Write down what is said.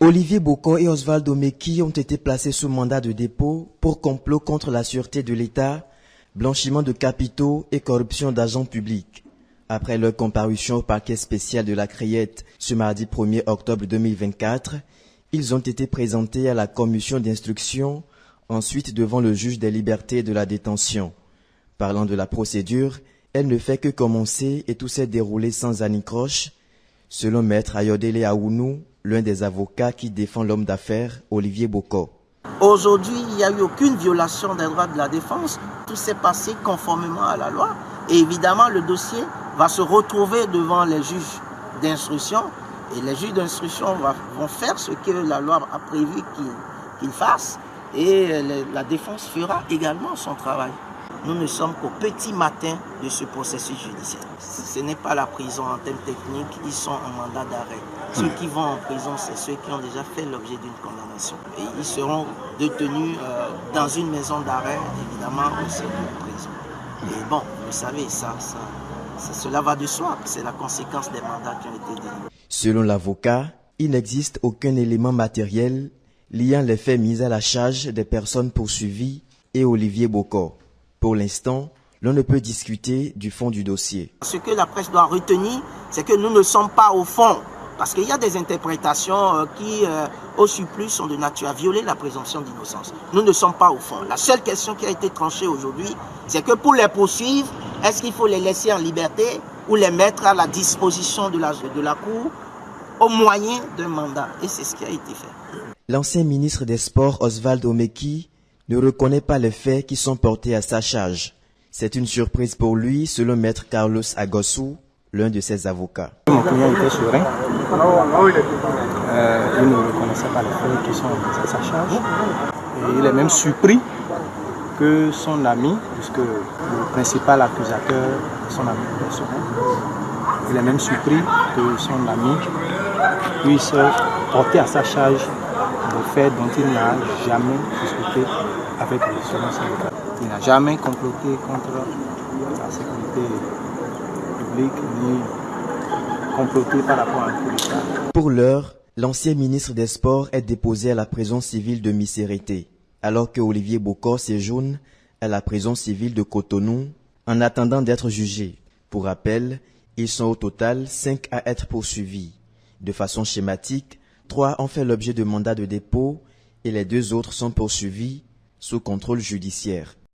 Olivier Bokor et Osvaldo Meki ont été placés sous mandat de dépôt pour complot contre la sûreté de l'État, blanchiment de capitaux et corruption d'agents publics. Après leur comparution au parquet spécial de la Crayette ce mardi 1er octobre 2024, ils ont été présentés à la commission d'instruction, ensuite devant le juge des libertés et de la détention. Parlant de la procédure, elle ne fait que commencer et tout s'est déroulé sans anicroche, selon Maître Ayodele Aounou, l'un des avocats qui défend l'homme d'affaires Olivier Bokor. Aujourd'hui, il n'y a eu aucune violation des droits de la défense. Tout s'est passé conformément à la loi. Et évidemment, le dossier va se retrouver devant les juges d'instruction. Et les juges d'instruction vont faire ce que la loi a prévu qu'ils fassent. Et la défense fera également son travail. Nous ne sommes qu'au petit matin de ce processus judiciaire. Ce n'est pas la prison en termes techniques, ils sont en mandat d'arrêt. Ceux qui vont en prison, c'est ceux qui ont déjà fait l'objet d'une condamnation. Et ils seront détenus dans une maison d'arrêt, évidemment, au sein de la prison. Et bon, vous savez, cela va de soi, c'est la conséquence des mandats qui ont été délivrés. Selon l'avocat, il n'existe aucun élément matériel liant les faits mis à la charge des personnes poursuivies et Olivier Bokor. Pour l'instant, l'on ne peut discuter du fond du dossier. Ce que la presse doit retenir, c'est que nous ne sommes pas au fond. Parce qu'il y a des interprétations qui, au surplus, sont de nature à violer la présomption d'innocence. Nous ne sommes pas au fond. La seule question qui a été tranchée aujourd'hui, c'est que pour les poursuivre, est-ce qu'il faut les laisser en liberté ou les mettre à la disposition de la Cour au moyen d'un mandat? Et c'est ce qui a été fait. L'ancien ministre des Sports, Osvaldo Meki, ne reconnaît pas les faits qui sont portés à sa charge. C'est une surprise pour lui, selon Maître Carlos Agossou, l'un de ses avocats. Mon client était serein. Il ne reconnaissait pas les faits qui sont à sa charge. Et il est même surpris que son ami, puisque le principal accusateur est son ami personnel, il est même surpris que son ami puisse porter à sa charge des faits dont il n'a jamais discuté avec le syndicat. Il n'a jamais comploté contre la sécurité publique ni comploté par rapport à un coup d'État. Pour l'heure, l'ancien ministre des Sports est déposé à la prison civile de Missérété, alors que Olivier Bokor séjourne à la prison civile de Cotonou en attendant d'être jugé. Pour rappel, ils sont au total 5 à être poursuivis. De façon schématique, 3 ont fait l'objet de mandats de dépôt et les 2 autres sont poursuivis sous contrôle judiciaire.